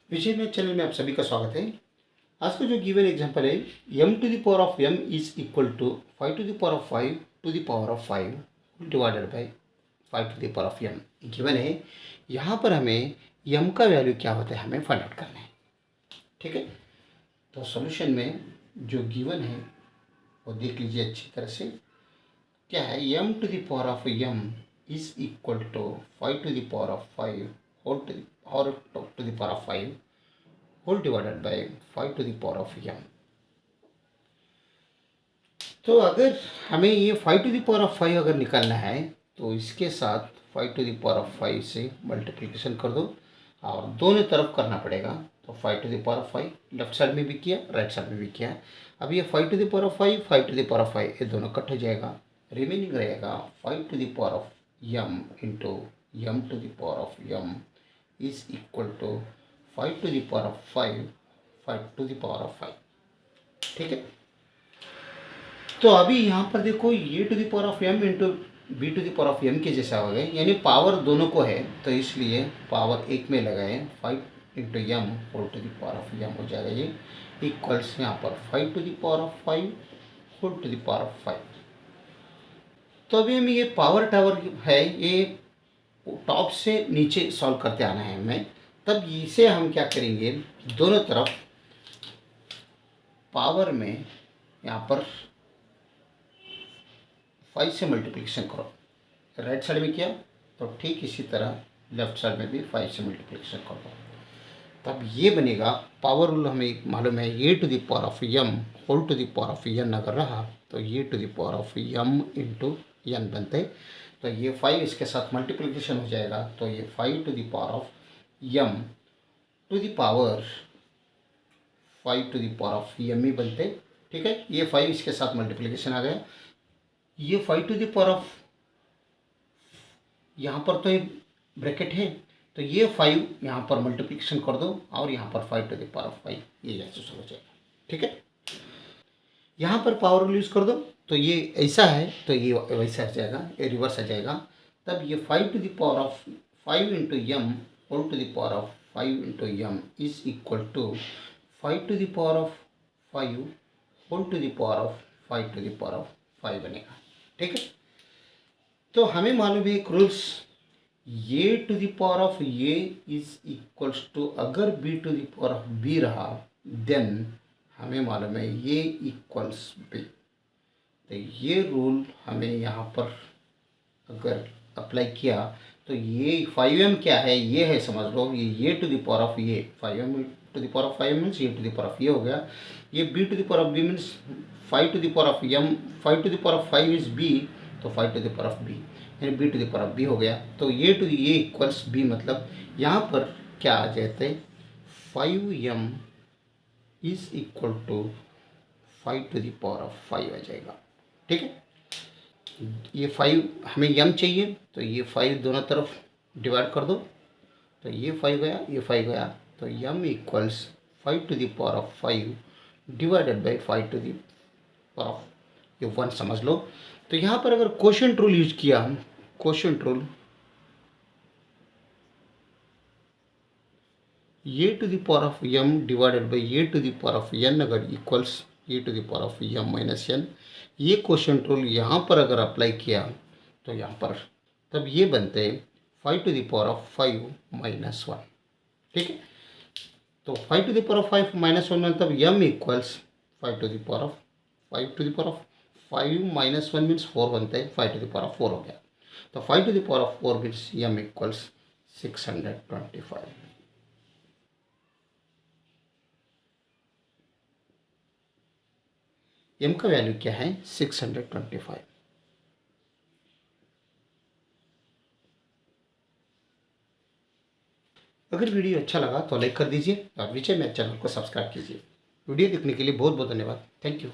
विजय math channel में आप सभी का स्वागत है। आज का जो गिवन एग्जांपल है m to the power of m is equal to 5 to the power of 5 to the power of 5 divided by 5 to the power of m given है। यहाँ पर हमें m का वैल्यू क्या होता है हमें फाइंड आउट करना है। ठीक है, तो सॉल्यूशन में जो गिवन है वो देख लीजिए अच्छी तरह से। क्या है, m to the power of m is equal to 5 to the power of 5 whole to the power of 5 whole divided by 5 to the power of m। तो अगर हमें ये 5 टू द पावर ऑफ 5 अगर निकालना है तो इसके साथ 5 टू द पावर ऑफ 5 से मल्टीप्लिकेशन कर दो और दोनों तरफ करना पड़ेगा। तो 5 to the power of 5 left side में भी किया, राइट साइड में भी किया। अब ये 5 to the power of 5 5 to the power of 5 ये दोनों कट हो जाएगा, रिमेनिंग रहेगा 5 to the power of m into m to the power of m is equal to 5 to the power of 5 to the power of 5। ठीक है, तो अभी यहाँ पर देखो ये to the power of m into B to the power of m के जैसा हो गया, यानी पावर दोनों को है तो इसलिए पावर एक में लगाए 5 into m whole to the power of m हो जाएगा। ये इक्वल्स यहाँ पर 5 to the power of 5 whole to the power of 5। तो अभी हमें ये पावर टावर है, ये टॉप से नीचे सॉल्व करते आना है हमें। तब इसे हम क्या करेंगे, दोनों तरफ पावर में यहाँ पर 5 से मल्टीप्लिकेशन करो। राइट साइड में किया तो ठीक इसी तरह लेफ्ट साइड में भी 5 से मल्टीप्लिकेशन कर दो। तब ये बनेगा, पावर रूल हमें मालूम है, a to the power of m whole to the power of n अगर रहा तो ये to the power of m into n बनते। तो ये 5 इसके साथ मल्टीप्लिकेशन हो जाएगा, तो ये 5 to the power of m to the power 5 to the power of m ही बनते। ठीक है, ये 5 इसके साथ मल्टीप्लिकेशन आ गया। ये 5 टू द पावर ऑफ, यहाँ पर तो एक ब्रैकेट है तो ये 5 यहाँ पर मल्टीप्लिकेशन कर दो और यहाँ पर 5 टू द पावर ऑफ 5 ये ऐसे हो जाएगा। ठीक है, यहाँ पर पावर रूल यूज़ कर दो तो ये ऐसा है तो ये वैसा आ जाएगा, ये रिवर्स आ जाएगा। तब ये 5 to the power of 5 into m whole to the power of 5 into m is equal to 5 to the power of 5 whole to the power of 5 to the power of 5 बनेगा। ठीक है, तो हमें मालूम है एक रूल्स, ये टू द पावर ऑफ ये इज इक्वल्स टू, अगर B to the power of B रहा देन हमें मालूम है ये इक्वल्स बी। तो ये रूल हमें यहाँ पर अगर अप्लाई किया तो ये 5m क्या है, ये है समझ लो, ये टू द पावर ऑफ ये 5m to the power of 5 means ये टू द पावर ऑफ ये हो गया। ये b to the power of b means 5 to the power of m, 5 to the power of 5 is b, तो 5 to the power of b यानी b to the power of b हो गया। तो ये टू ये इक्वल्स b, मतलब यहाँ पर क्या आ जाते हैं 5m is equal to 5 to the power of 5 आ जाएगा। ठीक है, ये 5 हमें m चाहिए तो ये 5 दोनों तरफ डिवाइड कर दो, तो ये 5 गया ये 5 गया, तो m equals 5 to the power of 5 divided by 5 to the power of ये 1 समझ लो। तो यहाँ पर अगर क्वोशंट रूल यूज किया हम, क्वोशंट रूल ये to the power of m divided by ये to the power of n अगर इक्वल्स ये to the power of m minus n, ये क्वोशंट रूल यहाँ पर अगर अप्लाई किया तो यहाँ पर तब ये बनते 5 to the power of 5 minus 1। ठीक है, तो 5 to the power of 5 minus 1 मतलब m equals 5 to the power of 5 to the power of 5 minus 1 means 4 बनता है, 5 टू द पावर ऑफ 4 हो गया। तो 5 to the power of 4 means m equals 625। m का वैल्यू क्या है 625। अगर वीडियो अच्छा लगा तो लाइक कर दीजिए और विजय मैथ चैनल को सब्सक्राइब कीजिए। वीडियो देखने के लिए बहुत बहुत धन्यवाद। Thank you.